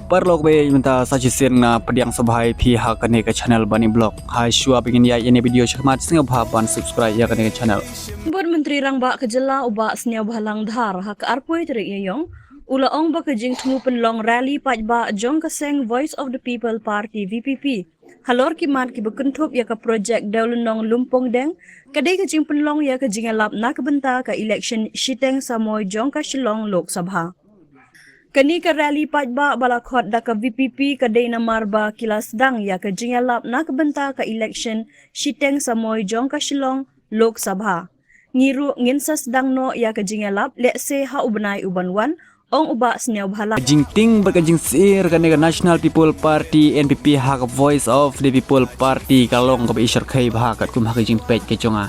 Perlo be minta suggestion na pediang sebagai pihak ke channel Bani Blog. Hai shua begin ya ini video cermat singa bahaban subscribe ya ke channel. Buat Menteri Rangba kejela ubah senia bahalang dhar hak arpoi terik yong ula ong ba kejing temu penlong rally pajba jong keseng Voice of the People Party VPP. Halor kimat ki bekentup ya ke projek Daulunong Lumpong Deng kadai kejing penlong ya kejing elap nak benta ke election Shiteng Samoy jong ka Shillong Lok Sabha. Kani ke rally pajba balakot da ke VPP kadai namar ba kilas dang ya kejing elap nak benta ke election Shiteng Samoy jong ka Shillong Lok Sabha. Ngiru nginsas dang no ya kejingalap lekse ha ubenai ubanwan ong uba seniau bahala Jingting berkajing sir ke National People Party NPP hak Voice of the People Party kalong ke isyar kai bahakat kum hak jing pet ke conga.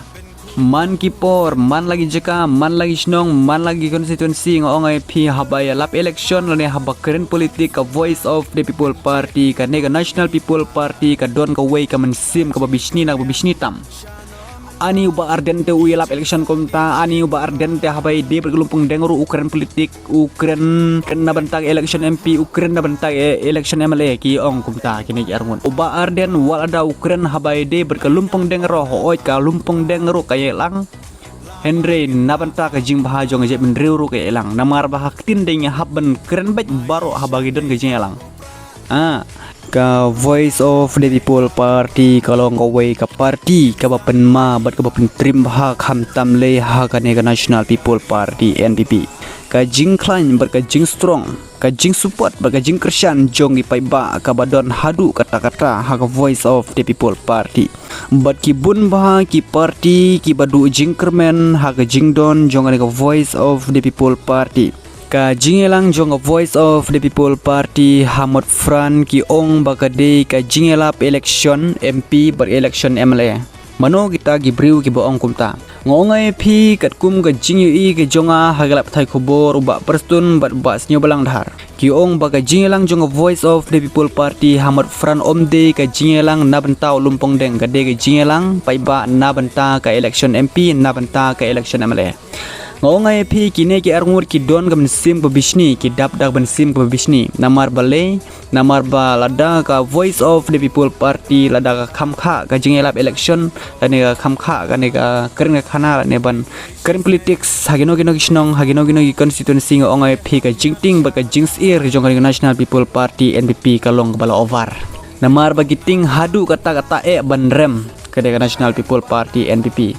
Man kipor, man lagi jeka, man lagi snong, man lagi konstituensi ngong IP habaya lap election lane habak keren politik ke Voice of the People Party ke National People Party ke don ke way ke mensim ke babisni nak babisni tam. Ani uba ardente uyelap election komta ani uba ardente habai de bergelumpung denguru Ukraine politik Ukraine kena bentak election MP Ukraine na bentak election MLA ki ong komta kini armun uba arden walada Ukraine habai de bergelumpung dengero hooi ka lumpung dengero kaya lang Henry na bentak jing bahajong je menriuru kaya lang namar bahak tindenya haben keren baik baru habagi don ke jing lang ka Voice of the People Party kalau ngawai ka party ka bapen ma bat ka bapen trim hak ham tam le hak ka National People Party NPP ka jing klan ber ka jing strong ka jing support ber ka jing Christian jong ipai ba ka badon hadu kata-kata hak Voice of the People Party bat ki bun ba ki party ki badu jing kermen hak jing don jong ka Voice of the People Party ka jingelang jong Voice of the People Party Hamad Fran ki ong bakade ka jingelap election MP ber election MLA mano kita gibriu ki boong kumta ngongai pi kat kum ka jingyi ke jonga hagalap thai khobor uba perstun bat bas nyo balang dhar ki ong baka jingelang jong Voice of the People Party Hamad Fran omde ka jingelang na bentau lumpong deng ka de ka jingelang paiba na benta ka election MP na benta ka election MLA ngongai pi kine ki arngur ki don ka mensim ka bisni ki dap dak mensim ka bisni namar bale namar ba lada ka Voice of the People Party lada ka khamkha ka jingelap election lane ka khamkha ka ne ka kering ka khana ne ban kering politics hagino gino kisnong hagino gino ki constituency ngongai pi ka jingting ba ka jings ir jong ka National People Party NPP kalong bala over namar bagiting hadu kata-kata ban rem ka National People Party NPP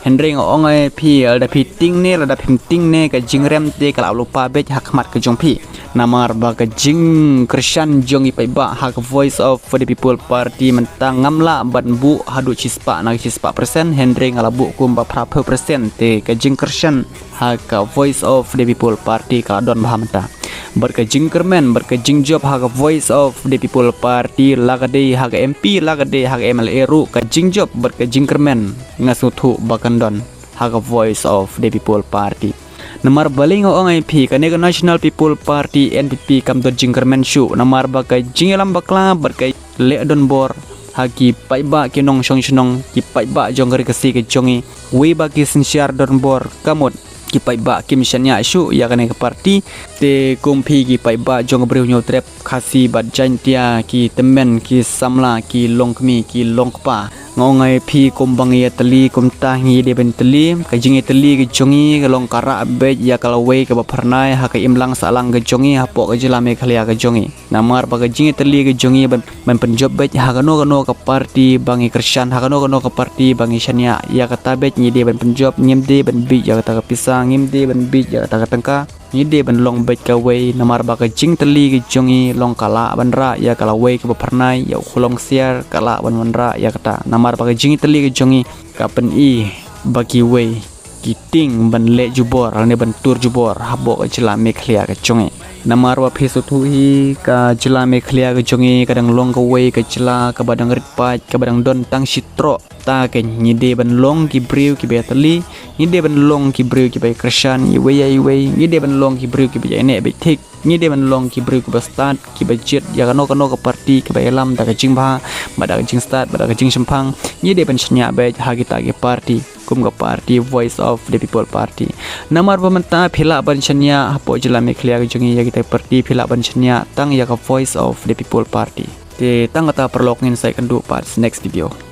Henry ngongai pi ada piting ne ada pinting ne ka jingrem te kala lupa bet hak mat ke jong pi namar ba ka jing Christian jong ipai ba hak Voice of the People Party mentang ngamla ban bu hadu cispa na cispa persen Henry ngalabu kum ba praphe persen te ka jing Christian hak Voice of the People Party ka don bahamta berkejing kermen berkejing job hak Voice of the People Party lagade hak MP lagade hak MLA ru kejing job berkejing kermen ngasutu bakandon hak Voice of the People Party namar baling ong IP ka National People Party NPP kam do jingkermen shu namar bakai jingelam bakla berkai le don bor haki paiba kinong shong ki paiba jongari kasi ke jongi we baki sinsiar don bor kamut ki paiba ki misalnya isu ya kan ke parti te kumpi ki paiba jong breu nyo trap khasi bat jantia ki temen ki samla ki longkmi ki longpa ngongai pi kumbang ya teli kumtah ngi de ben teli ka jingi teli ki jongi ka longkara be ya kalau we ka bapernai ha ka imlang salang ka jongi hapo ka jelame khalia ka jongi namar ba ka jingi teli ka jongi ben penjob be ha kano ka parti bangi Christian ha kano ka parti bangi shania ya kata be ngi de ben penjob nyemde ben bi ya kata ka pisang ngimde ben bi ya kata ka tengka ngide ben long bet ka we namar ba ka jing teli ki jongi long kala banra ya kala we ka bapernai ya khulong siar kala banra ya kata namar ba ka jing teli ki jongi ka pen i bagi we kiting ban le jubor ne ban tur jubor habo ka jela me khlia ka jongi namar wa phesu thuhi ka jela me khlia ka jongi kadang long ka we ka jela ka badang ritpat ka badang don tang sitro ta ke ngide ban long ki briu ki betali ngide ban long ki briu ki bay Christian i we ngide ban long ki briu ki bay ne be tik ngide ban long ki briu ki start ki budget ya kano ka parti ki bay lam ta ka jing ba bada ka jing start bada ka jing sempang ngide ban shnya be ha kita ki parti kum ga party Voice of the People Party. Namar pementa phila banchanya hapo jila meklia ga jongi ya kita party phila banchanya tang ya ga Voice of the People Party. Te tang ata perlokngin sai kandu parts next video.